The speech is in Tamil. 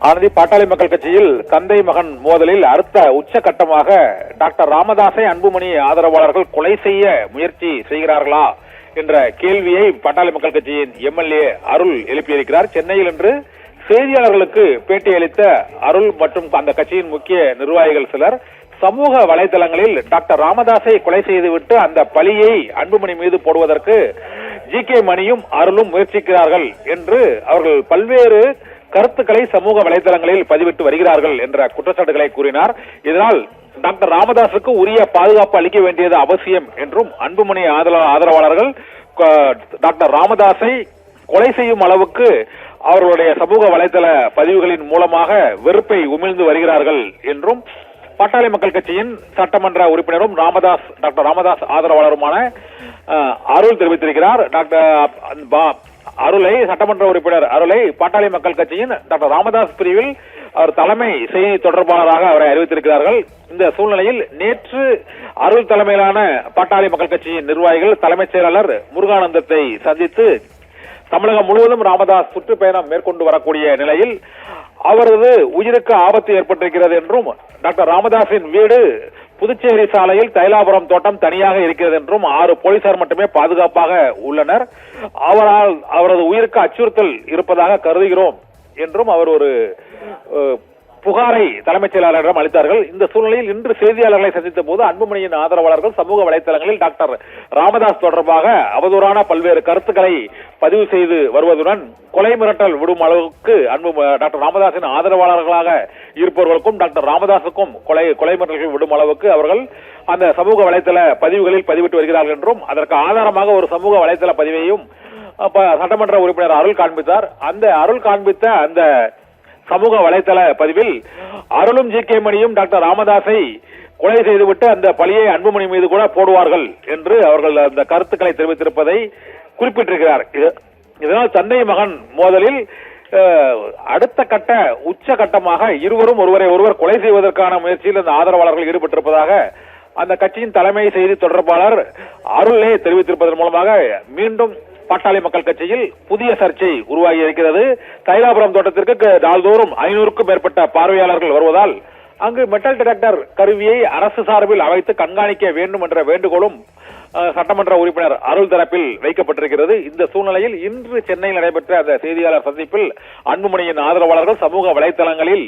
ஆனந்தி, பாட்டாளி மக்கள் கட்சியில் தந்தை மகன் மோதலில் அடுத்த உச்சகட்டமாக டாக்டர் ராமதாஸை அன்புமணி ஆதரவாளர்கள் கொலை செய்ய முயற்சி செய்கிறார்களா என்ற கேள்வியை பாட்டாளி மக்கள் கட்சியின் எம்எல்ஏ அருள் எழுப்பியிருக்கிறார். சென்னையில் இன்று செய்தியாளர்களுக்கு பேட்டியளித்த அருள் மற்றும் அந்த கட்சியின் முக்கிய நிர்வாகிகள் சிலர் சமூக வலைதளங்களில் டாக்டர் ராமதாஸை கொலை செய்துவிட்டு அந்த பழியை அன்புமணி மீது போடுவதற்கு ஜி.கே. மணியும் அருளும் முயற்சிக்கிறார்கள் என்று அவர்கள் பல்வேறு கருத்துக்களை சமூக வலைதளங்களில் பதிவிட்டு வருகிறார்கள் என்ற குற்றச்சாட்டுகளை கூறினார். இதனால் டாக்டர் ராமதாஸுக்கு உரிய பாதுகாப்பு அளிக்க வேண்டியது அவசியம் என்றும் அன்புமணி ஆதரவாளர்கள் டாக்டர் ராமதாஸை கொலை செய்யும் அளவுக்கு அவர்களுடைய சமூக வலைதள பதிவுகளின் மூலமாக வெறுப்பை உமிழ்ந்து வருகிறார்கள் என்றும் பாட்டாளி மக்கள் கட்சியின் சட்டமன்ற உறுப்பினரும் டாக்டர் ராமதாஸ் ஆதரவாளருமான அருள் தெரிவித்திருக்கிறார். அருளை சட்டமன்ற உறுப்பினர் அருளை பாட்டாளி மக்கள் கட்சியின் டாக்டர் ராமதாஸ் பிரிவில் அவர் தலைமை செய்தி தொடர்பாளராக அவரை அறிவித்திருக்கிறார்கள். இந்த சூழ்நிலையில் நேற்று அருள் தலைமையிலான பாட்டாளி மக்கள் கட்சியின் நிர்வாகிகள் தலைமைச் செயலாளர் முருகானந்தத்தை சந்தித்து தமிழகம் முழுவதும் ராமதாஸ் சுற்றுப்பயணம் மேற்கொண்டு வரக்கூடிய நிலையில் அவரது உயிருக்கு ஆபத்து ஏற்பட்டிருக்கிறது என்றும் டாக்டர் ராமதாஸின் வீடு புதுச்சேரி சாலையில் தைலாபுரம் தோட்டம் தனியாக இருக்கிறது என்றும் 6 போலீசார் மட்டுமே பாதுகாப்பாக உள்ளனர். அவரது உயிருக்கு அச்சுறுத்தல் இருப்பதாக கருதுகிறோம் என்றும் அவர் ஒரு புகாரை தலைமைச் செயலாளரிடம் அளித்தார்கள். இந்த சூழ்நிலையில் இன்று செய்தியாளர்களை சந்தித்த போது அன்புமணியின் ஆதரவாளர்கள் சமூக வலைதளங்களில் டாக்டர் ராமதாஸ் தொடர்பாக அவதூறான பல்வேறு கருத்துக்களை பதிவு செய்து வருவதுடன் கொலை மிரட்டல் விடும் அளவுக்கு டாக்டர் ராமதாஸின் ஆதரவாளர்களாக இருப்பவர்களுக்கும் டாக்டர் ராமதாஸுக்கும் கொலை மிரட்டல்கள் விடும் அளவுக்கு அவர்கள் அந்த சமூக வலைதள பதிவுகளில் பதிவிட்டு வருகிறார்கள் என்றும் அதற்கு ஆதாரமாக ஒரு சமூக வலைதள பதிவையும் சட்டமன்ற உறுப்பினர் அருள் காண்பித்தார். அந்த அருள் காண்பித்த அந்த சமூக வலைதள பதிவில் அருளும் ஜி.கே. மணியும் டாக்டர் ராமதாஸை கொலை செய்துவிட்டு அந்த பழியை அன்புமணி மீது கூட போடுவார்கள் என்று அவர்கள் அந்த கருத்துக்களை தெரிவித்திருப்பதை குறிப்பிட்டிருக்கிறார். இதனால் தந்தை மகன் மோதலில் அடுத்த கட்ட உச்சகட்டமாக இருவரும் ஒருவர் கொலை செய்வதற்கான முயற்சியில் அந்த ஆதரவாளர்கள் ஈடுபட்டிருப்பதாக அந்த கட்சியின் தலைமை செய்தி தொடர்பாளர் அருளே தெரிவித்திருப்பதன் மூலமாக மீண்டும் பாட்டாளி மக்கள் கட்சியில் புதிய சர்ச்சை உருவாகி இருக்கிறது. தைலாபுரம் தோட்டத்திற்கு நாள்தோறும் 500க்கும் மேற்பட்ட பார்வையாளர்கள் வருவதால் அங்கு மெட்டல் டிடெக்டர் கருவியை அரசு சார்பில் அமைத்து கண்காணிக்க வேண்டும் என்ற வேண்டுகோளும் சட்டமன்ற உறுப்பினர் அருள் தரப்பில் வைக்கப்பட்டிருக்கிறது. இந்த சூழ்நிலையில் இன்று சென்னையில் நடைபெற்ற அந்த செய்தியாளர் சந்திப்பில் அன்புமணியின் ஆதரவாளர்கள் சமூக வலைதளங்களில்